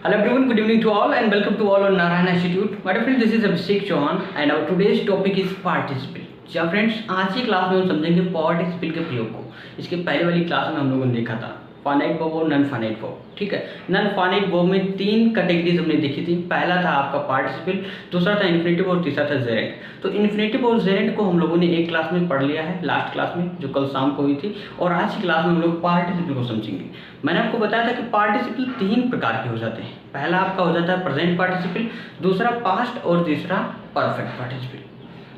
Hello everyone, good evening to all and welcome to all on Narayana Institute. My dear friends, this is Abhishek Chauhan and our today's topic is participle. जी friends, आज की class में हम समझेंगे participle के प्रयोग को। इसके पहले वाली क्लास में हम लोगों ने देखा था फाइनाइट वर्ब और नॉन फाइनाइट वर्ब। ठीक है, नॉन फाइनाइट वर्ब में तीन कैटेगरीज हमने देखी थी। पहला था आपका पार्टिसिपल, दूसरा था इन्फिनेटिव और तीसरा था जेरेंट। तो इन्फिनेटिव और जेरेंट को हम लोगों ने एक क्लास में पढ़ लिया है, लास्ट क्लास में जो कल शाम को हुई थी, और आज की क्लास में हम लोग पार्टिसिपल को समझेंगे। मैंने आपको बताया था कि पार्टिसिपल तीन प्रकार के हो जाते हैं। पहला आपका हो जाता है प्रेजेंट पार्टिसिपल, दूसरा पास्ट और तीसरा परफेक्ट पार्टिसिपल।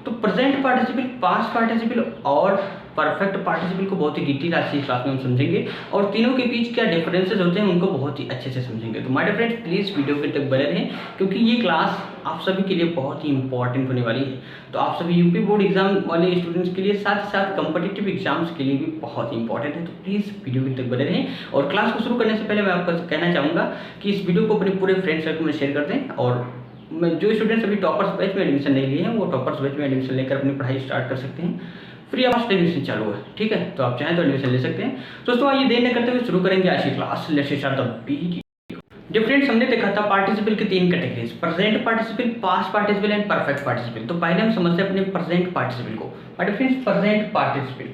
तो प्रेजेंट पार्टिसिपल, पास्ट पार्टिसिपल और परफेक्ट पार्टिसिपल को बहुत ही डिटेल आज की क्लास में हम समझेंगे और तीनों के बीच क्या डिफरेंसेस होते हैं उनको बहुत ही अच्छे से समझेंगे। तो my dear friends, please video के तक बने रहें क्योंकि ये क्लास आप सभी के लिए बहुत ही इंपॉर्टेंट होने वाली है। तो आप सभी यूपी बोर्ड एग्जाम वाले स्टूडेंट्स के लिए, साथ ही साथ कॉम्पिटिटिव एग्जाम्स के लिए भी बहुत ही इंपॉर्टेंट है। तो प्लीज़ वीडियो के तक बने रहें। और क्लास को शुरू करने से पहले मैं आपको कहना चाहूँगा कि इस वीडियो को अपने पूरे फ्रेंड सर्कल में शेयर कर दें। और जो स्टूडेंट्स अभी टॉपर्स बैच में एडमिशन नहीं लिए हैं वो टॉपर्स बैच में एडमिशन लेकर अपनी पढ़ाई स्टार्ट कर सकते हैं। फ्री ऑफ कॉस्ट एडमिशन चालू है, ठीक है, तो आप चाहें तो एडमिशन ले सकते हैं। दोस्तों आइए देर न करते हुए शुरू करेंगे आज की class. Let's start the video. Different हमने देखा था पार्टिसिपल की तीन categories, present participle, past participle and perfect participle. तो पहले हम समझते हैं अपने प्रेजेंट पार्टिसिपल को। डिफरेंट प्रेजेंट पार्टिसिपल,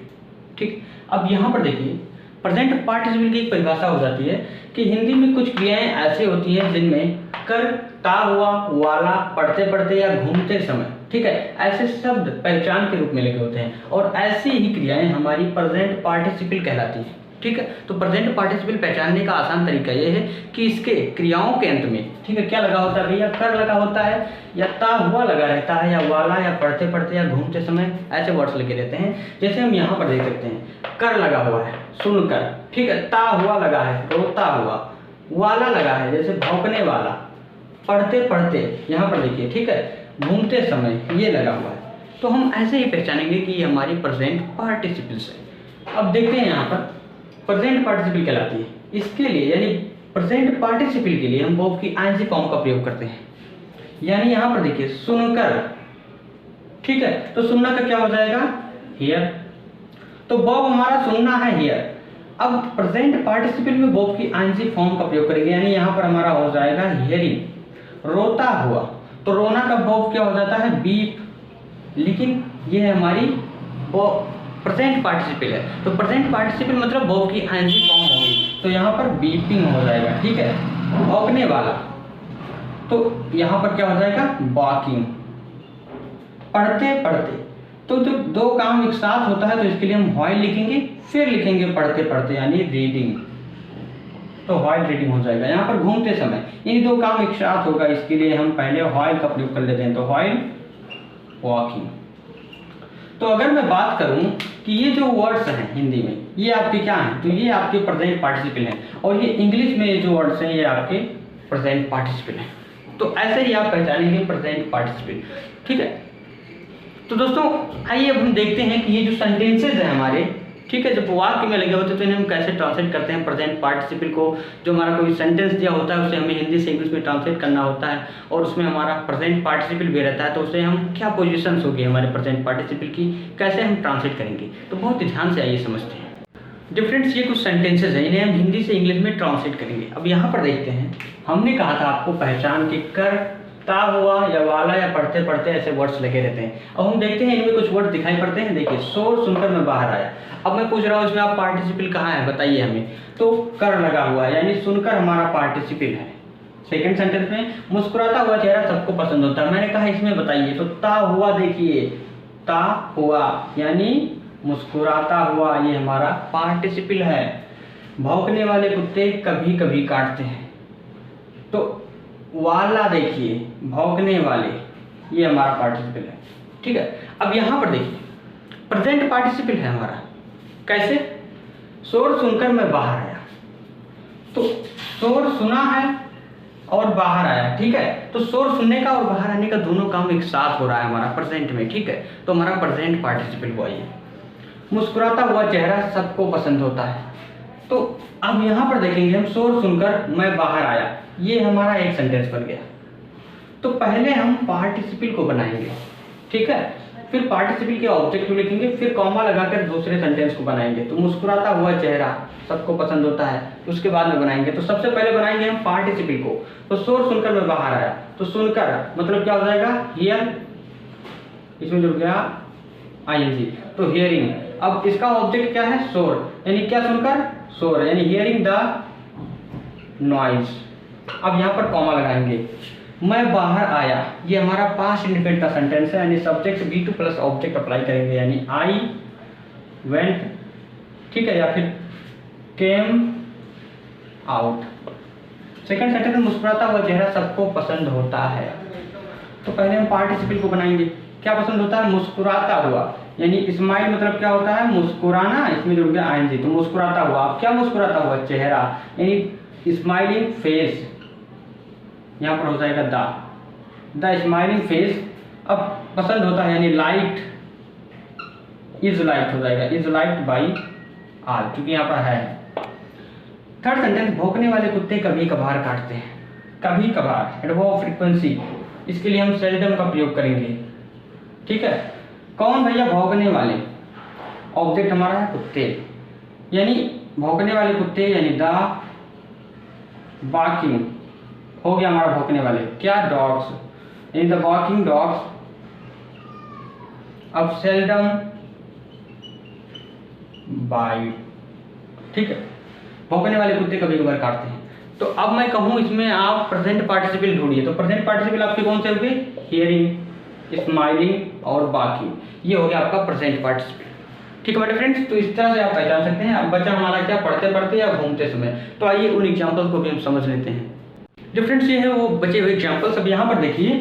ठीक। अब यहाँ पर देखिए, प्रेजेंट पार्टिसिपल की एक परिभाषा हो जाती है कि हिंदी में कुछ क्रियाएं ऐसी होती हैं जिनमें कर, ता हुआ, वाला, पढ़ते पढ़ते या घूमते समय, ठीक है, ऐसे शब्द पहचान के रूप में लगे होते हैं और ऐसी ही क्रियाएं हमारी प्रेजेंट पार्टिसिपल कहलाती हैं। ठीक है, तो प्रेजेंट पार्टिसिपल पहचानने का आसान तरीका यह है कि इसके क्रियाओं के अंत में, ठीक है, क्या लगा होता है भैया, कर लगा होता है या ता हुआ लगा रहता है या वाला या पढ़ते पढ़ते या घूमते समय ऐसे वर्ड्स लगे रहते हैं। जैसे हम यहाँ पर देख सकते हैं, कर लगा हुआ है सुनकर, ठीक है, ता हुआ लगा है रोता हुआ, वाला लगा है जैसे भौंकने वाला, पढ़ते पढ़ते यहाँ पर देखिए, ठीक है, घूमते समय ये लगा हुआ है। तो हम ऐसे ही पहचानेंगे कि ये हमारी प्रेजेंट पार्टिसिपल्स है। अब देखते हैं यहाँ पर प्रेजेंट पार्टिसिपल कहलाती है। इसके लिए यानी प्रेजेंट पार्टिसिपल के लिए हम वर्ब की आईएनजी फॉर्म का प्रयोग करते हैं। यानी यहाँ पर देखिए सुनकर, ठीक है, तो सुनना का क्या हो जाएगा, हियर। तो वर्ब हमारा सुनना है हियर। अब प्रेजेंट पार्टिसिपल में वर्ब की आईएनजी फॉर्म का प्रयोग करेंगे, यानी यहाँ पर हमारा हो जाएगा हियरिंग। रोता हुआ, तो रोना का वर्ब क्या हो जाता है, बीप, लेकिन ये है हमारी प्रेजेंट पार्टिसिपल है। तो प्रेजेंट पार्टिसिपल मतलब वर्ब की आईएनजी फॉर्म होगी, तो यहाँ पर बीपिंग हो जाएगा, ठीक है। भौंकने वाला, तो यहाँ पर क्या हो जाएगा, वॉकिंग। पढ़ते पढ़ते, तो जब दो काम एक साथ होता है तो इसके लिए हम व्हाइल लिखेंगे, फिर लिखेंगे पढ़ते पढ़ते यानी रीडिंग, तो व्हाइल रीडिंग हो जाएगा। यहाँ पर घूमते समय, इन दो काम एक साथ होगा, इसके लिए हम पहले व्हाइल का प्रयोग कर लेते हैं, तो व्हाइल वॉकिंग। तो अगर मैं बात करूं कि ये जो वर्ड्स हैं हिंदी में ये आपके क्या हैं, तो ये आपके प्रेजेंट पार्टिसिपल हैं और ये इंग्लिश में ये जो वर्ड्स हैं ये आपके प्रेजेंट पार्टिसिपल हैं। तो ऐसे ही आप पहचानेंगे प्रेजेंट पार्टिसिपल, ठीक है। तो दोस्तों आइए अब हम देखते हैं कि ये जो सेंटेंसेज हैं हमारे, ठीक है, जब वाक्य में लगे होते हैं तो इन्हें हम कैसे ट्रांसलेट करते हैं प्रेजेंट पार्टिसिपल को। जो हमारा कोई सेंटेंस दिया होता है उसे हमें हिंदी से इंग्लिश में ट्रांसलेट करना होता है और उसमें हमारा प्रेजेंट पार्टिसिपल भी रहता है, तो उसे हम क्या पोजीशंस होगी हमारे प्रेजेंट पार्टिसिपल की, कैसे हम ट्रांसलेट करेंगे। तो बहुत ही ध्यान से आइए समझते हैं। डिफरेंट्स ये कुछ सेंटेंसेज हैं, इन्हें हम हिंदी से इंग्लिश में ट्रांसलेट करेंगे। अब यहाँ पर देखते हैं, हमने कहा था आपको पहचान के कर, ता हुआ या वाला या पढ़ते पढ़ते ऐसे वर्ड्स लगे रहते हैं। अब हम देखते हैं इनमें कुछ वर्ड दिखाई पड़ते हैं। देखिए, शोर सुनकर मैं बाहर आया। अब मैं पूछ रहा हूँ इसमें आप पार्टिसिपल कहाँ है बताइए हमें, तो कर लगा हुआ है यानी सुनकर हमारा पार्टिसिपल है। सेकंड सेंटेंस में मुस्कुराता हुआ चेहरा सबको पसंद होता है, मैंने कहा इसमें बताइए, तो ता हुआ, देखिए ता हुआ यानी मुस्कुराता हुआ, ये हमारा पार्टिसिपल है। भौंकने वाले कुत्ते कभी कभी काटते हैं, तो वाला देखिए भौंकने वाले, ये हमारा पार्टिसिपल है, ठीक है। अब यहाँ पर देखिए प्रेजेंट पार्टिसिपल है हमारा, कैसे, शोर सुनकर मैं बाहर आया, तो शोर सुना है और बाहर आया, ठीक है। तो शोर सुनने का और बाहर आने का दोनों काम एक साथ हो रहा है हमारा प्रेजेंट में, ठीक है, तो हमारा प्रेजेंट पार्टिसिपल हुआ ये। मुस्कुराता हुआ चेहरा सबको पसंद होता है, तो अब यहाँ पर देखेंगे हम, शोर सुनकर मैं बाहर आया, ये हमारा एक सेंटेंस बन गया। तो पहले हम पार्टिसिपल को बनाएंगे, ठीक है, फिर पार्टिसिपल के ऑब्जेक्टिव लिखेंगे, फिर कॉमा लगाकर दूसरे सेंटेंस को बनाएंगे। तो मुस्कुराता हुआ चेहरा सबको पसंद होता है, उसके बाद में बनाएंगे। तो सबसे पहले बनाएंगे हम पार्टिसिपल को। तो शोर सुनकर मैं बाहर आया, तो सुनकर मतलब क्या हो जाएगा, हियर, इसमें जुड़ गया आईएनजी, तो हियरिंग। अब इसका ऑब्जेक्ट क्या है, शोर, यानी क्या सुनकर, शोर, यानी हियरिंग द नॉइज। अब यहाँ पर कॉमा लगाएंगे, मैं बाहर आया, ये हमारा पास्ट इंडिफिनिट का सेंटेंस है, यानी subject V2 plus object apply करेंगे, यानी आई वेंट, ठीक है, या फिर केम आउट। सेकंड सेंटेंस में मुस्कुराता हुआ चेहरा सबको पसंद होता है। तो पहले हम पार्टिसिपल को बनाएंगे, क्या पसंद होता है, मुस्कुराता हुआ, यानी स्माइल मतलब क्या होता है, मुस्कुराना, इसमें जुड़ गया आईएनजी, तो मुस्कुराता हुआ। अब क्या मुस्कुराता हुआ चेहरा, यानी स्माइलिंग फेस, यहाँ पर हो जाएगा द स्माइलिंग फेस। अब पसंद होता है, यानी लाइट, इज लाइट हो जाएगा, इज लाइट बाई आल, क्योंकि यहाँ पर है। थर्ड सेंटेंस, भौंकने वाले कुत्ते कभी कभार काटते हैं, कभी कभार, एडवर्ब फ्रीक्वेंसी, इसके लिए हम सेल्डम का प्रयोग करेंगे, ठीक है। कौन भैया भौंकने वाले, ऑब्जेक्ट हमारा है कुत्ते, यानी भौंकने वाले कुत्ते, यानी द बार्किंग हो गया हमारा भौंकने वाले, क्या, डॉग्स, यानी द बार्किंग डॉग्स। अब सेल्डम बाइट, ठीक है, भौंकने वाले कुत्ते कभी कभार काटते हैं। तो अब मैं कहूँ इसमें आप प्रेजेंट पार्टिसिपल ढूंढिए, तो प्रेजेंट पार्टिसिपल आपके कौन से हो गए, हियरिंग, स्माइलिंग और बाकी, ये हो गया आपका प्रेजेंट पार्टिसिपल, ठीक है मेरे फ्रेंड्स। तो इस तरह से आप पहचान सकते हैं। अब बचा हमारा क्या, पढ़ते पढ़ते या घूमते समय। तो आइए उन एग्जाम्पल्स को भी हम समझ लेते हैं। डिफरेंस ये है वो बचे हुए एग्जाम्पल्स। अब यहाँ पर देखिए,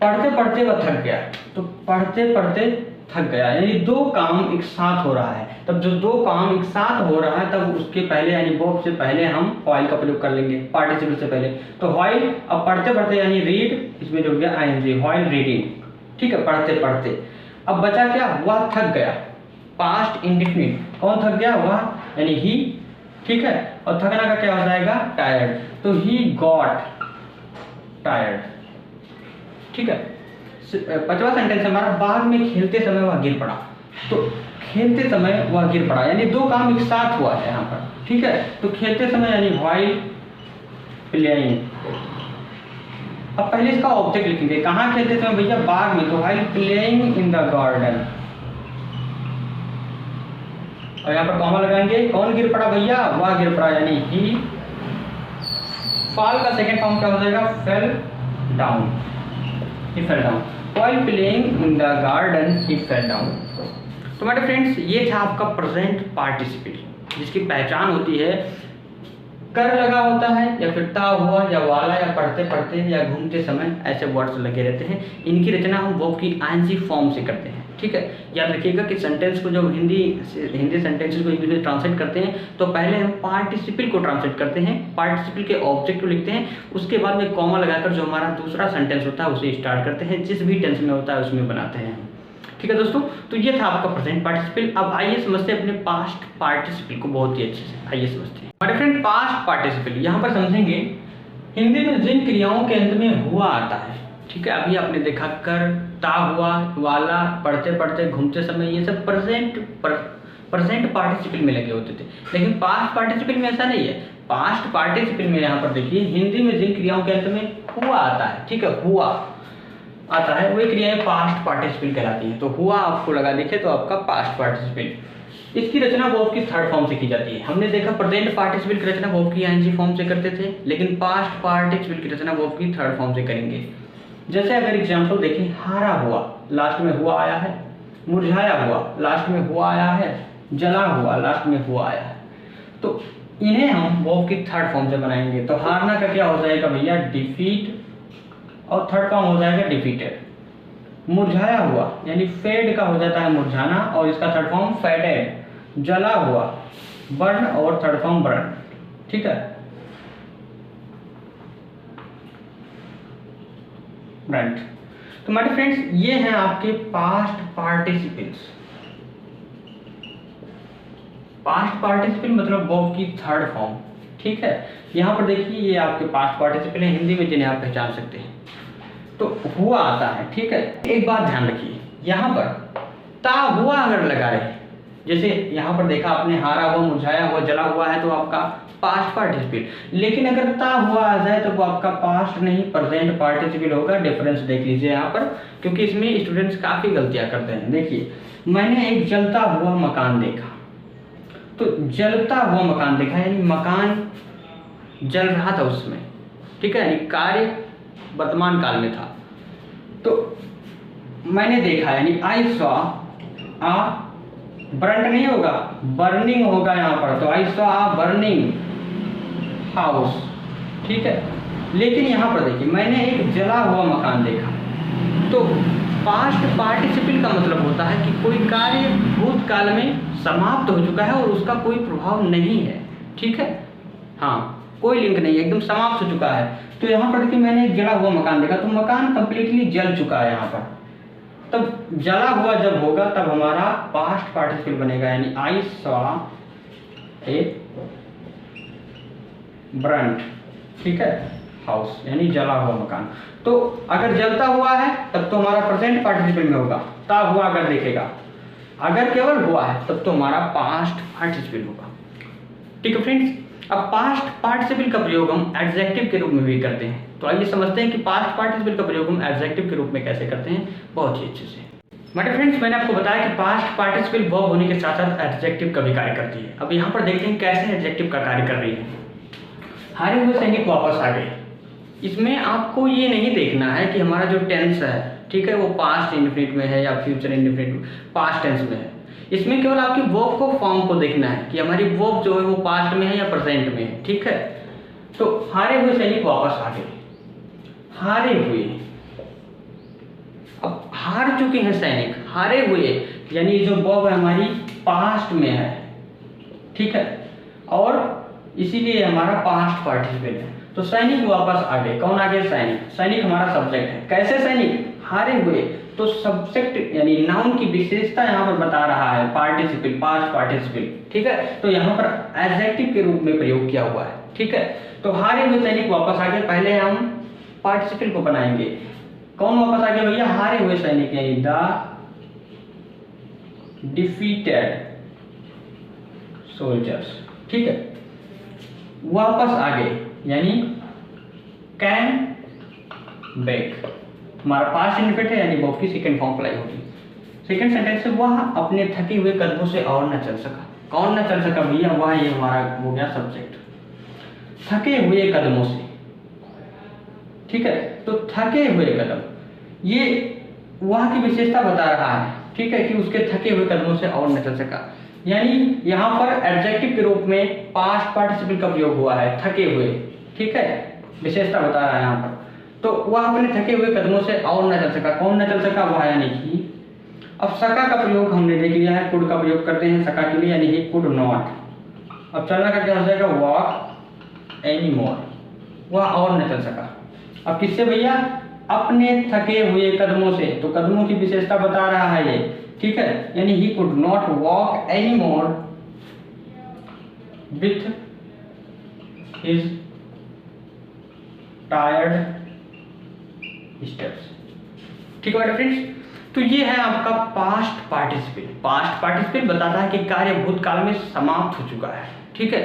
पढ़ते पढ़ते वह थक गया, तो पढ़ते पढ़ते थक गया, यानी दो काम एक साथ हो रहा है। तब जो दो काम एक साथ हो रहा है, तब उसके पहले यानी वर्ब से पहले हम व्हाइल का प्रयोग कर लेंगे, पार्टिसिपल से पहले। तो व्हाइल, अब पढ़ते पढ़ते यानी रीड, इसमें जुड़ गया आईएनजी, व्हाइल रीडिंग, ठीक है, पढ़ते पढ़ते। अब बचा क्या, वह थक गया, पास्ट इंडेफिनिट, कौन थक गया, वह, यानी ही, ठीक है, और थकना का क्या हो जाएगा, टायर्ड, तो ही गॉट टायर्ड, ठीक है। पांचवा सेंटेंस हमारा, बाग में खेलते समय वह गिर पड़ा, तो खेलते समय वह गिर पड़ा, यानी दो काम एक साथ हुआ है यहाँ पर, ठीक है। तो खेलते समय यानी व्हाइल प्लेइंग। अब पहले इसका ऑब्जेक्ट लिखेंगे, कहाँ खेलते समय भैया, बाग में, तो while playing in the garden, और यहाँ पर कॉमा लगाएंगे, कौन गिर पड़ा भैया, वह गिर पड़ा, यानी ही। फॉल का सेकंड फॉर्म क्या हो जाएगा, fell down, he fell down, while playing in the garden he fell down. तो मेरे फ्रेंड्स, ये था आपका प्रेजेंट पार्टिसिपल, जिसकी पहचान होती है कर लगा होता है, या फिर ता हुआ, या वाला, या पढ़ते पढ़ते, या घूमते समय, ऐसे वर्ड्स लगे रहते हैं। इनकी रचना हम वर्ब की आईएनजी फॉर्म से करते हैं, ठीक है। याद रखिएगा कि सेंटेंस को जब हिंदी सेंटेंसेस को इंग्लिश में ट्रांसलेट करते हैं, तो पहले हम पार्टिसिपल को ट्रांसलेट करते हैं, पार्टिसिपल के ऑब्जेक्ट को लिखते हैं, उसके बाद में कॉमा लगाकर जो हमारा दूसरा सेंटेंस होता है उसे स्टार्ट करते हैं, जिस भी टेंस में होता है उसमें बनाते हैं, ठीक है दोस्तों। तो ये था आपका प्रेजेंट पार्टिसिपल। अब आइए समझते हैं अपने पास्ट पार्टिसिपल को बहुत ही अच्छे से, आइए समझते हैं। हमारे फ्रेंड, पास्ट पार्टिसिपल यहाँ पर समझेंगे, हिंदी में जिन क्रियाओं के अंत में हुआ आता है, ठीक है। अभी आपने देखा कर, ता हुआ, वाला, पढ़ते पढ़ते, घूमते समय, ये सब प्रेजेंट पार्टिसिपल में लगे होते थे। लेकिन पास्ट पार्टिसिपल में ऐसा नहीं है। पास्ट पार्टिसिपल में यहाँ पर देखिए, हिंदी में जिन क्रियाओं के अंत में हुआ आता है, ठीक है, हुआ आता है, वही क्रियाएं पास्ट पार्टिसिपल कहलाती हैं। तो हुआ आपको लगा दिखे तो आपका पास्ट पार्टिसिपल। इसकी रचना वर्ब की थर्ड फॉर्म से की जाती है। हमने देखा प्रेजेंट पार्टिसिपल की रचना वर्ब की आईएनजी फॉर्म से करते थे, लेकिन पास्ट पार्टिसिपल की रचना वर्ब की थर्ड फॉर्म से करेंगे। जैसे अगर एग्जाम्पल देखें, हारा हुआ, लास्ट में हुआ आया है, मुरझाया हुआ, लास्ट में हुआ आया है, जला हुआ, लास्ट में हुआ आया है। तो इन्हें हम वर्ब की थर्ड फॉर्म से बनाएंगे। तो हारना का क्या हो जाएगा भैया, डिफीट, और थर्ड फॉर्म हो जाएगा डिफीटेड। मुरझाया हुआ यानी फेड का हो जाता है मुरझाना, और इसका थर्ड फॉर्म फेडेड। जला हुआ बर्न, और थर्ड फॉर्म बर्न, ठीक है, ब्रंट। तो मेरे फ्रेंड्स, ये हैं आपके पास्ट पार्टिसिपल्स। पास्ट पार्टिसिपल मतलब वर्ब की थर्ड फॉर्म, ठीक है। यहाँ पर देखिए, ये आपके पास्ट पार्टिसिपल हैं हिंदी में, जिन्हें आप पहचान सकते हैं। तो हुआ आता है, ठीक है। एक बात ध्यान रखिए, यहाँ पर ता हुआ अगर लगा रहे, जैसे यहाँ पर देखा आपने हारा हुआ, मुरझाया हुआ, जला हुआ है तो आपका पास्ट पार्टिसिपल, लेकिन अगर ता हुआ आ जाए तो वो आपका पास्ट नहीं प्रेजेंट पार्टिसिपल होगा। डिफरेंस देख लीजिए यहाँ पर, क्योंकि इसमें स्टूडेंट्स काफ़ी गलतियाँ करते हैं। देखिए मैंने एक जलता हुआ मकान देखा, तो जलता हुआ मकान देखा यानी मकान जल रहा था उसमें, ठीक है, यानी कार्य वर्तमान काल में था। तो मैंने देखा यानी आई सॉ आ, बर्न नहीं होगा, बर्निंग होगा यहाँ पर, तो I saw a burning house, ठीक है। लेकिन यहाँ पर देखिए मैंने एक जला हुआ मकान देखा, तो पास्ट पार्टिसिपल का मतलब होता है कि कोई कार्य भूतकाल में समाप्त हो चुका है और उसका कोई प्रभाव नहीं है, ठीक है, हाँ कोई लिंक नहीं है, एकदम समाप्त हो चुका है। तो यहाँ पर देखिए मैंने एक जला हुआ मकान देखा, तो मकान कंप्लीटली जल चुका है यहाँ पर। तब जला हुआ जब होगा तब हमारा पास्ट पार्टिसिपल बनेगा, यानी आई सॉ ए ब्रंट, ठीक है, हाउस यानी जला हुआ मकान। तो अगर जलता हुआ है तब तो हमारा प्रेजेंट पार्टिसिपल में होगा, ता हुआ अगर देखेगा, अगर केवल हुआ है तब तो हमारा पास्ट पार्टिसिपल होगा, ठीक है फ्रेंड्स। अब पास्ट पार्टिसिपल का प्रयोग हम एडजेक्टिव के रूप में भी करते हैं, तो आइए समझते हैं कि पास्ट पार्टिसिपल का प्रयोग हम एडजेक्टिव के रूप में कैसे करते हैं, बहुत ही अच्छे से। मेरे फ्रेंड्स मैंने आपको बताया कि पास्ट पार्टिसिपल वर्ब होने के साथ साथ एडजेक्टिव का भी कार्य करती है। अब यहाँ पर देखते हैं कैसे एडजेक्टिव का कार्य कर रही है। हारे हुए सैनिक वापस आ गए, इसमें आपको ये नहीं देखना है कि हमारा जो टेंस है, ठीक है, वो पास्ट इंडेफिनिट में है या फ्यूचर इंडेफिनिट पास्ट टेंस में है। इसमें केवल आपकी वर्ब को फॉर्म को देखना है कि हमारी वर्ब जो है वो पास्ट में है या प्रेजेंट में है, ठीक है। तो हारे हुए सैनिक वापस आ गए, हारे हुए, अब हार चुके हैं सैनिक, हारे हुए यानी जो वर्ब है हमारी पास्ट में है, ठीक है, और इसीलिए हमारा पास्ट पार्टिसिपल है। तो सैनिक वापस आ गए, कौन आ गए, सैनिक, सैनिक हमारा सब्जेक्ट है। कैसे सैनिक, हारे हुए, तो सब्जेक्ट यानी नाउन की विशेषता यहाँ पर बता रहा है पार्टिसिपल, पास्ट पार्टिसिपल, ठीक है, तो यहाँ पर एडजेक्टिव के रूप में प्रयोग किया हुआ है, ठीक है। तो हारे हुए सैनिक वापस आ गए, पहले हम पार्टिसिपल को बनाएंगे, कौन वापस आ गया भैया, हारे हुए सैनिक यानी द डिफीटेड सोल्जर्स, ठीक है, वापस आ गए यानी कैम बैक, हमारा पास्ट इंडेफिनिट है यानी वर्ब की सेकंड फॉर्म अप्लाई होगी। सेकंड सेंटेंस से वह अपने थके हुए कदमों से और न चल सका, कौन न चल सका भैया, वह ये हमारा हो गया सब्जेक्ट, थके हुए कदमों से, ठीक है। तो थके हुए कदम, ये वह की विशेषता बता रहा है, ठीक है, कि उसके थके हुए कदमों से और न चल सका, यानी यहाँ पर एडजेक्टिव के रूप में पास्ट पार्टिसिपल का प्रयोग हुआ है, थके हुए, ठीक है, विशेषता बता रहा है यहाँ पर। तो वह अपने थके हुए कदमों से और न चल सका, कौन न चल सका, वह यानी कि। अब सका का प्रयोग हमने देख लिया है, कुड का प्रयोग करते हैं सका के लिए, यानी ही कुड नॉट। अब चलना का क्या हो जाएगा, वॉक एनी मोर, वह और न चल सका। अब किससे भैया, अपने थके हुए कदमों से, तो कदमों की विशेषता बता रहा है ये, ठीक है, यानी he could not walk any more with his tired steps, ठीक है फ्रेंड्स। तो ये है आपका पास्ट पार्टिसिपल। पास्ट पार्टिसिपल बताता है कि कार्य भूतकाल में समाप्त हो चुका है, ठीक है।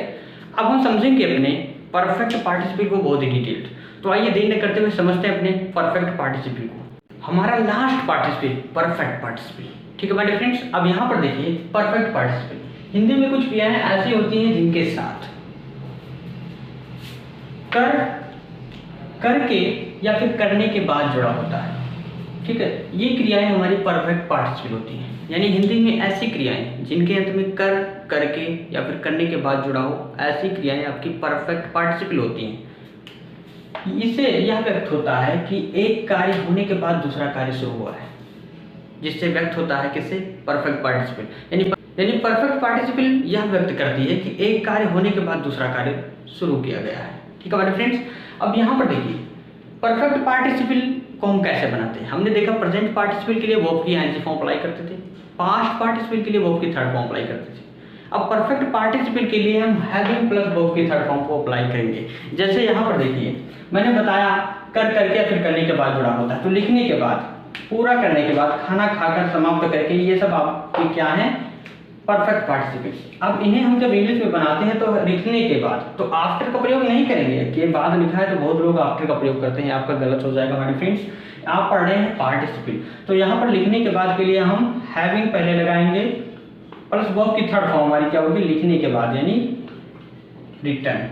अब हम समझेंगे अपने परफेक्ट पार्टिसिपल को बहुत ही डिटेल्ड, तो आइए देर न करते हुए समझते हैं अपने परफेक्ट पार्टिसिपल को। हमारा लास्ट पार्टिसिपल परफेक्ट पार्टिसिपल, ठीक है माय डियर फ्रेंड्स। अब यहाँ पर देखिए परफेक्ट पार्टिसिपल, हिंदी में कुछ क्रियाएं ऐसी होती हैं जिनके साथ करके या फिर करने के बाद जुड़ा होता है, ठीक है, ये क्रियाएं हमारी परफेक्ट पार्टिसिपल होती हैं। यानी हिंदी में ऐसी क्रियाएं जिनके अंत में करके या फिर करने के बाद जुड़ा हो, ऐसी क्रियाएं आपकी परफेक्ट पार्टिसिपल होती हैं। इससे यह व्यक्त होता है कि एक कार्य होने के बाद दूसरा कार्य शुरू हुआ है, जिससे व्यक्त होता है किससे, परफेक्ट पार्टिसिपल। यानी परफेक्ट पार्टिसिपल यह व्यक्त करती है कि एक कार्य होने के बाद दूसरा कार्य शुरू किया गया है, ठीक है हमारे फ्रेंड्स। अब यहाँ पर देखिए परफेक्ट पार्टिसिपल को हम कैसे बनाते हैं। हमने देखा प्रेजेंट पार्टिसिपल के लिए वर्ब की आईएनजी फॉर्म अप्लाई करते थे, पास्ट पार्टिसिपल के लिए वर्ब की थर्ड फॉर्म अप्लाई करते थे। अब परफेक्ट पार्टिसिपल के लिए हम हैविंग प्लस वर्ब की थर्ड फॉर्म को अप्लाई करेंगे। जैसे यहाँ पर देखिए मैंने बताया कर करके फिर करने के बाद जुड़ा होता है, तो लिखने के बाद पूरा करने के बाद, खाना खाकर, समाप्त करके, ये सब आपके क्या हैं, परफेक्ट पार्टिसिपल्स। अब इन्हें हम जब इंग्लिश में बनाते हैं तो लिखने के बाद तो आफ्टर का प्रयोग नहीं करेंगे, कि बाद लिखा है तो बहुत लोग आफ्टर का प्रयोग करते हैं, आपका गलत हो जाएगा हमारे फ्रेंड्स। आप पढ़ रहे हैं पार्टिसिपल, तो यहाँ पर लिखने के बाद के लिए हम हैविंग पहले लगाएंगे, प्लस वर्ब की थर्ड फॉर्म हमारी क्या होगी, लिखने के बाद, यानी रिटर्न,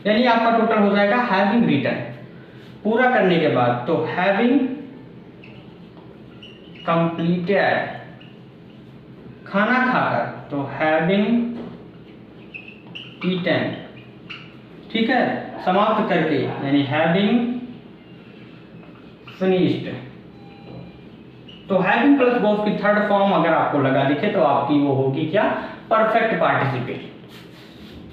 यानी आपका टोटल हो जाएगा हैविंग रिटर्न। पूरा करने के बाद तो हैविंग कंप्लीटेड, खाना खाकर तो हैविंग ईटन, ठीक है, समाप्त करके यानी हैविंग फिनिश्ड। तो हैविंग प्लस वर्ब की थर्ड फॉर्म अगर आपको लगा दिखे तो आपकी वो होगी क्या, परफेक्ट पार्टिसिपल।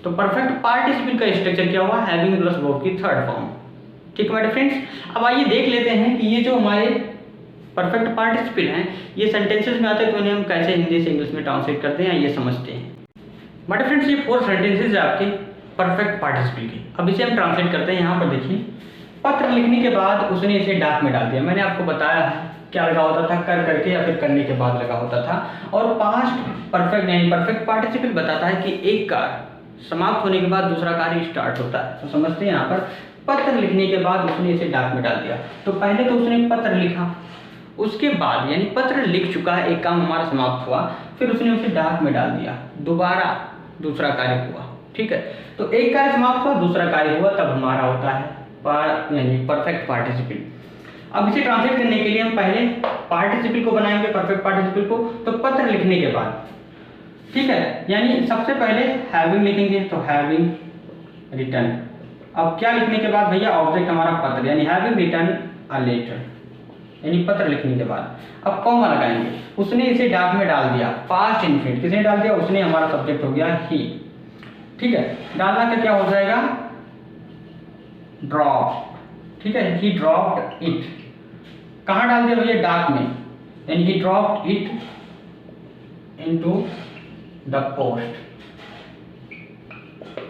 तो परफेक्ट पार्टिसिपल का स्ट्रक्चर क्या हुआ, हैविंग प्लस वर्ब की थर्ड फॉर्म। ठीक है मेरे फ्रेंड्स, अब आइए देख लेते हैं कि ये जो हमारे परफेक्ट पार्टिसिपल हैं ये सेंटेंसेस में आते हैं तो इन्हें हम कैसे हिंदी से इंग्लिश में ट्रांसलेट करते हैं ये समझते हैं। बट फ्रेंड्स ये 4 सेंटेंसेस है आपके परफेक्ट पार्टिसिपल के। अब इसे हम ट्रांसलेट करते हैं। यहाँ पर देखिए, पत्र लिखने के बाद उसने इसे डाक में डाल दिया। मैंने आपको बताया है क्या लगा होता था, कर करके या फिर करने के बाद लगा होता था। और पास्ट परफेक्ट यानी परफेक्ट पार्टिसिपल बताता है कि एक कार्य समाप्त होने के बाद दूसरा कार्य स्टार्ट होता है। तो समझते हैं यहाँ पर पत्र लिखने के बाद उसने इसे डाक में डाल दिया। तो पहले तो उसने पत्र लिखा, उसके बाद यानी पत्र लिख चुका है, एक काम हमारा समाप्त हुआ, फिर उसने उसे डाक में डाल दिया, दोबारा दूसरा कार्य हुआ। ठीक है, तो एक कार्य समाप्त हुआ, दूसरा कार्य हुआ, तब हमारा होता है यानी परफेक्ट पार्टिसिपल। अब इसे ट्रांसलेट करने के लिए हम पहले पार्टिसिपल को बनाएंगे, परफेक्ट पार्टिसिपल को। तो पत्र लिखने के बाद, ठीक है, यानी सबसे पहले हैविंग लिखेंगे तो हैविंग रिटर्न। अब क्या लिखने के बाद भैया, ऑब्जेक्ट हमारा पत्र, यानी हैविंग रिटर्न अ लेटर, यानी पत्र लिखने के बाद। अब कॉमा लगाएंगे, उसने इसे डाक में डाल दिया, पास्ट इन्फिनिट, किसने डाल दिया, उसने, हमारा सब्जेक्ट हो गया ही। ठीक है, डालना का क्या हो जाएगा, ड्रॉप। ठीक है, ही ड्रॉप्ड इट, कहाँ डाल दिया भैया, डाक में, यानी ही dropped it into the post.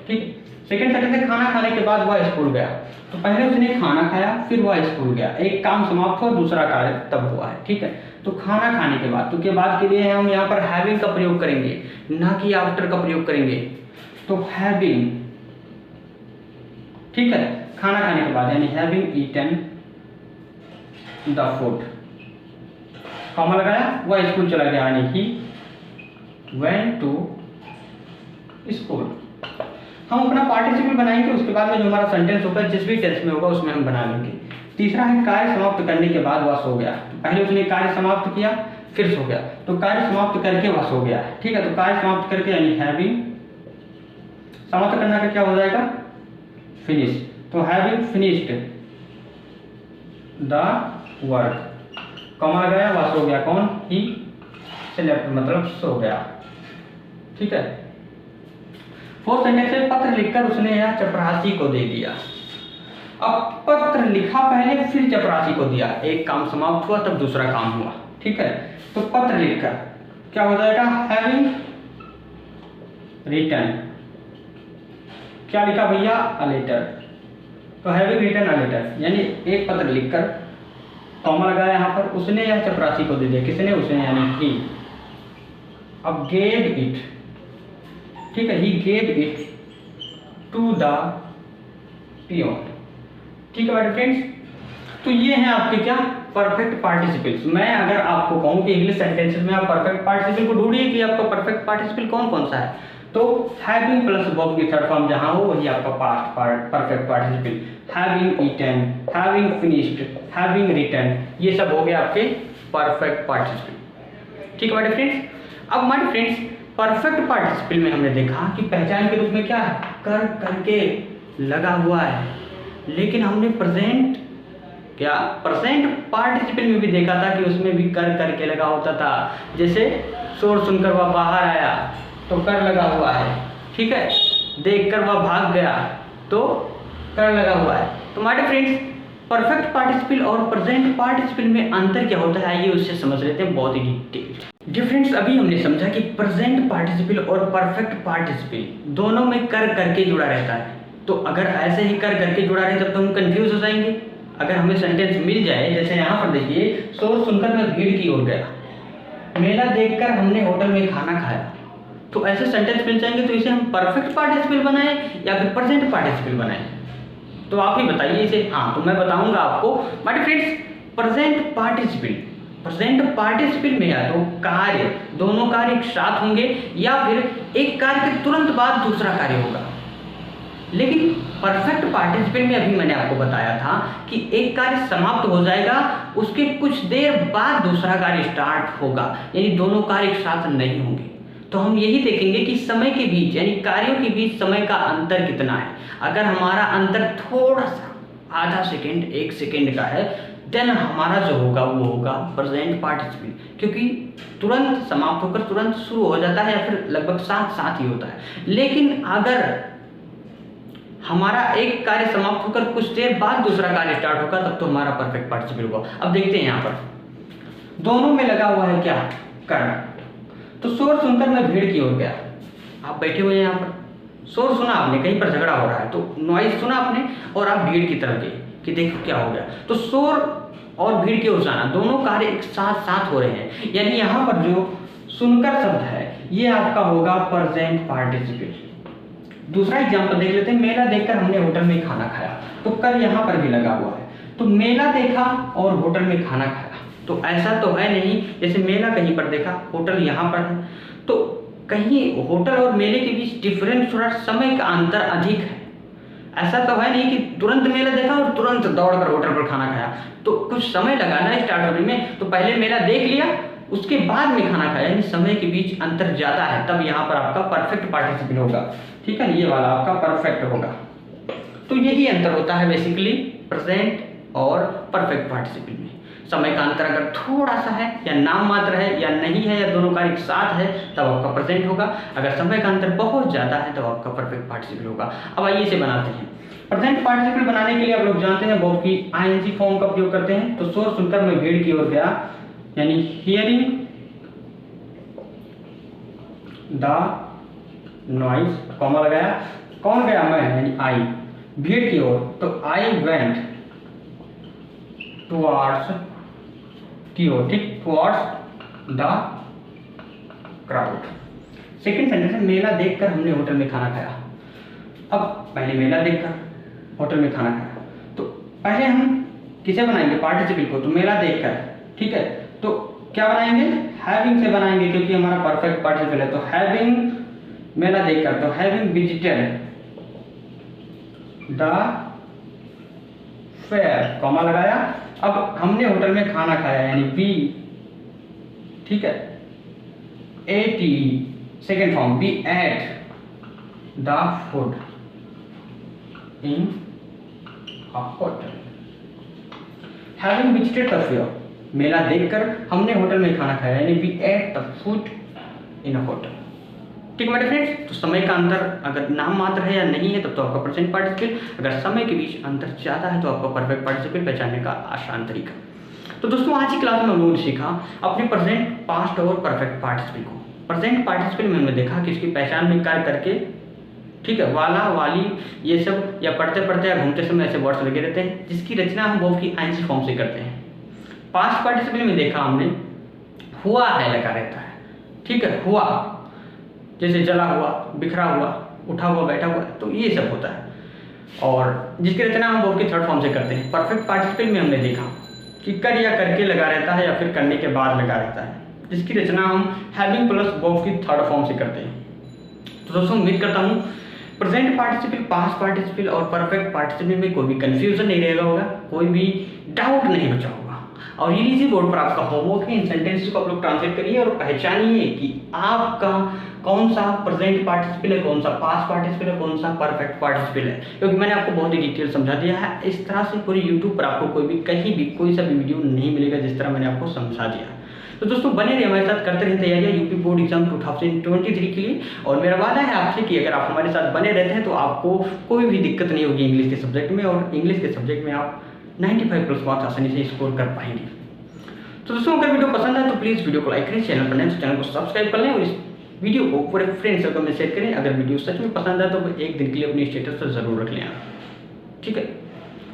ठीक, सेकंड सेंटेंस है खाना खाने के बाद वह स्कूल गया। तो पहले उसने खाना खाया, फिर वह स्कूल गया, एक काम समाप्त हुआ, दूसरा कार्य तब हुआ है। ठीक है, तो खाना खाने के बाद, तो के बाद के लिए हम यहाँ पर हैविंग का प्रयोग करेंगे, ना कि आफ्टर का प्रयोग करेंगे। तो हैविंग, ठीक है, खाना खाने के बाद यानी having eaten the food, comma लगाया, वह स्कूल चला गया, यानी ही वेंट टू स्कूल। हम अपना पार्टिसिपल बनाएंगे, उसके बाद में जो हमारा सेंटेंस होगा जिस भी टेंस में होगा उसमें हम बना लेंगे। तीसरा है कार्य समाप्त करने के बाद वह सो गया। पहले उसने कार्य समाप्त किया, फिर सो गया, तो कार्य समाप्त करके वह सो गया। ठीक है, तो कार्य समाप्त करके यानी हैविंग, समाप्त करना का क्या हो जाएगा, फिनिश। तो having finished the work, comma लगाया, वह सो गया, कौन, ही सेलेक्ट, मतलब सो गया। ठीक है, फोर्थ सेंटेंस है पत्र लिखकर उसने यह चपरासी को दे दिया। अब पत्र लिखा पहले, फिर चपरासी को दिया, एक काम समाप्त हुआ तब दूसरा काम हुआ। ठीक है, तो पत्र लिखकर क्या हो जाएगा, हैविंग रिटर्न, क्या लिखा भैया, अ लेटर, तो हैविंग रिटर्न अ लेटर, यानी एक पत्र लिखकर, कॉमा लगाया यहाँ पर, उसने यह चपरासी को दे दिया, किसने, उसने, यानी ही। अब गेव इट, ठीक है, he gave it to the peon. ठीक है मेरे फ्रेंड्स, तो ये हैं आपके क्या, परफेक्ट पार्टिसिपल्स। मैं अगर आपको कहूँ कि इंग्लिश सेंटेंसेस में आप परफेक्ट पार्टिसिपल को ढूंढिए कि आपका परफेक्ट पार्टिसिपल कौन कौन सा है, तो हैविंग प्लस वर्ब की थर्ड फॉर्म जहाँ हो वही आपका past perfect participle. Having eaten, having finished, having written, ये सब हो गए आपके परफेक्ट पार्टिसिपल। ठीक है मेरे फ्रेंड्स, अब हमारे फ्रेंड्स परफेक्ट पार्टिसिपल में हमने देखा कि पहचान के रूप में क्या है, कर करके लगा हुआ है। लेकिन हमने प्रेजेंट क्या, प्रेजेंट पार्टिसिपल में भी देखा था कि उसमें भी कर करके लगा होता था। जैसे शोर सुनकर वह बाहर आया तो कर लगा हुआ है। ठीक है, देखकर वह भाग गया तो कर लगा हुआ है। तो हमारे फ्रेंड्स परफेक्ट पार्टिसिपल और प्रेजेंट पार्टिसिपल में अंतर क्या होता है, आइए उससे समझ लेते हैं बहुत ही डिटेल। डिफरेंस अभी हमने समझा कि प्रेजेंट पार्टिसिपल और परफेक्ट पार्टिसिपल दोनों में कर करके जुड़ा रहता है। तो अगर ऐसे ही कर करके जुड़ा रहे तब तो हम कंफ्यूज हो जाएंगे। अगर हमें सेंटेंस मिल जाए, जैसे यहाँ पर देखिए, शोर सुनकर मैं भीड़ की ओर गया, मेला देखकर हमने होटल में खाना खाया, तो ऐसे सेंटेंस मिल जाएंगे। तो इसे हम परफेक्ट पार्टिसिपल बनाएं या फिर प्रेजेंट पार्टिसिपल बनाएं, तो आप ही बताइए इसे। हाँ, तो मैं बताऊंगा आपको। बट फ्रेंड्स, प्रेजेंट पार्टिसिपल में या तो कार्य, दोनों कार्य एक साथ होंगे या फिर एक कार्य के तुरंत बाद दूसरा कार्य होगा। लेकिन परफेक्ट पार्टिसिपल में अभी मैंने आपको बताया था कि एक कार्य समाप्त हो जाएगा, उसके कुछ देर बाद दूसरा कार्य स्टार्ट होगा, यानी दोनों कार्य एक साथ नहीं होंगे। तो हम यही देखेंगे कि समय के बीच, यानी कार्यों के बीच समय का अंतर कितना है। अगर हमारा अंतर थोड़ा सा आधा सेकेंड, 1 सेकेंड का है, देन हमारा जो होगा वो होगा प्रेजेंट पार्टिसिपल, क्योंकि तुरंत समाप्त होकर तुरंत शुरू हो जाता है या फिर लगभग साथ साथ ही होता है। लेकिन अगर हमारा एक कार्य समाप्त होकर कुछ देर बाद दूसरा कार्य स्टार्ट होगा, तब तो हमारा परफेक्ट पार्टिसिपल होगा। अब देखते हैं यहाँ पर दोनों में लगा हुआ है क्या, करना। तो शोर सुनकर मैं भीड़ की ओर गया। आप बैठे हुए हैं यहाँ पर, शोर सुना आपने, कहीं पर झगड़ा हो रहा है, तो नॉइज सुना आपने और आप भीड़ की तरफ गए कि देखो क्या हो गया। तो शोर और भीड़ की ओर जाना, दोनों कार्य एक साथ साथ हो रहे हैं, यानी यहाँ पर जो सुनकर शब्द है ये आपका होगा प्रेजेंट पार्टिसिपल। दूसरा एग्जाम्पल देख लेते हैं, मेला देखकर हमने होटल में खाना खाया। तो कर यहाँ पर भी लगा हुआ है, तो मेला देखा और होटल में खाना खाया, तो ऐसा तो है नहीं जैसे मेला कहीं पर देखा, होटल यहाँ पर है, तो कहीं होटल और मेले के बीच डिफरेंस, थोड़ा समय का अंतर अधिक है। ऐसा तो है नहीं कि तुरंत मेला देखा और तुरंत दौड़कर होटल पर खाना खाया, तो कुछ समय लगा ना स्टार्ट होने में। तो पहले मेला देख लिया, उसके बाद में खाना खाया, यानी समय के बीच अंतर ज्यादा है, तब यहाँ पर आपका परफेक्ट पार्टिसिपल होगा। ठीक है, ये वाला आपका परफेक्ट होगा। तो यही अंतर होता है बेसिकली प्रेजेंट और परफेक्ट पार्टिसिपल में। समय का अंतर अगर थोड़ा सा है या नाम मात्र है या नहीं है या दोनों कार्य एक साथ है, तब आपका प्रेजेंट होगा। अगर समय का अंतर बहुत ज्यादा है तब आपका परफेक्ट पार्टिसिपल होगा। अब आइए इसे बनाते हैं। प्रेजेंट पार्टिसिपल बनाने के लिए आप लोग जानते हैं वर्ब की आईएनजी फॉर्म का उपयोग करते हैं। तो शोर सुनकर मैं भीड़ की ओर गया, यानी हियरिंग द नॉइज, कॉमा लगाया, कौन गया, मैं, यानी आई, भीड़ की ओर, तो आई वेंट टुवर्ड्स की ओर, ठीक, towards the crowd. Second sentence है, मेला देखकर हमने होटल में खाना खाया। अब पहले मेला देखकर होटल में खाना खाया, तो पहले हम किसे बनाएंगे, पार्टिसिपल को, तो मेला देखकर, ठीक है, तो क्या बनाएंगे, हैविंग से बनाएंगे, क्योंकि हमारा परफेक्ट पार्टिसिपल है। तो हैविंग, मेला देखकर, तो having visited the fair, comma लगाया। अब हमने होटल में खाना खाया, यानी बी, ठीक है, ate, second form, we ate the food in a hotel. Having visited the fair, मेला देखकर हमने होटल में खाना खाया, यानी we ate the food in a hotel. ठीक है मेरे फ्रेंड्स, तो समय का अंतर अगर नाम मात्र है या नहीं है तब तो आपका प्रेजेंट पार्टिसिपल, अगर समय के बीच अंतर ज्यादा है तो आपका परफेक्ट पार्टिसिपल पहचानने का आसान तरीका। तो दोस्तों आज की क्लास में हम लोगों ने सीखा अपने प्रेजेंट, पास्ट और परफेक्ट पार्टिसिपल को। प्रेजेंट पार्टिसिपल में हमने देखा कि इसकी पहचान में कार्य करके, ठीक है, वाला, वाली, ये सब या पढ़ते पढ़ते या घूमते समय ऐसे वर्ड्स लगे रहते हैं, जिसकी रचना हम वर्ब की आईएनजी फॉर्म से करते हैं। पास्ट पार्टिसिपल में देखा हमने हुआ है लगा रहता है, ठीक है, हुआ, जैसे जला हुआ, बिखरा हुआ, उठा हुआ, बैठा हुआ, तो ये सब होता है, और जिसकी रचना हम वर्ब की थर्ड फॉर्म से करते हैं। परफेक्ट पार्टिसिपल में हमने देखा कि कर या करके लगा रहता है या फिर करने के बाद लगा रहता है, जिसकी रचना हम हैविंग प्लस वर्ब की थर्ड फॉर्म से करते हैं। तो दोस्तों उम्मीद करता हूँ प्रेजेंट पार्टिसिपल, पास्ट पार्टिसिपल और परफेक्ट पार्टिसिपल में कोई भी कंफ्यूजन नहीं रहेगा होगा, कोई भी डाउट नहीं बचा होगा। और ये लीजिए बोर्ड पर आपका होमवर्क है, इन सेंटेंसेस को आप लोग ट्रांसलेट करिए और पहचानिए कि आपका कौन सा प्रेजेंट पार्टिसिपल है, कौन सा पास्ट पार्टिसिपल है, कौन सा परफेक्ट पार्टिसिपल है, क्योंकि मैंने आपको बहुत ही डिटेल समझा दिया है। इस तरह से पूरी यूट्यूब पर आपको कोई भी कहीं भी कोई सा भी वीडियो नहीं मिलेगा जिस तरह मैंने आपको समझा दिया। तो दोस्तों बने रहिए हमारे साथ, करते रहिए तैयारियां यूपी बोर्ड एग्जाम 2023 के लिए। और मेरा वादा है आपसे कि अगर आप हमारे साथ बने रहते हैं तो आपको कोई भी दिक्कत नहीं होगी इंग्लिश के सब्जेक्ट में, और इंग्लिश के सब्जेक्ट में आप 95+ मार्क्स आसानी से स्कोर कर पाएंगे। तो दोस्तों अगर वीडियो पसंद है तो प्लीज़ वीडियो को लाइक करें, चैनल पर नए तो चैनल को सब्सक्राइब कर लें और इस वीडियो को पूरे फ्रेंड सर्कल में शेयर करें। अगर वीडियो सच में पसंद है तो एक दिन के लिए अपनी स्टेटस पर जरूर रख लें आप, ठीक है।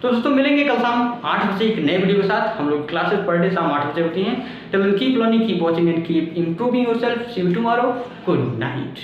तो दोस्तों मिलेंगे कल शाम 8 बजे एक नए वीडियो के साथ। हम लोग क्लासेस पर डे शाम 8 बजे होती हैं। Till then keep learning, keep watching and keep improving yourself. See you tomorrow. Good night.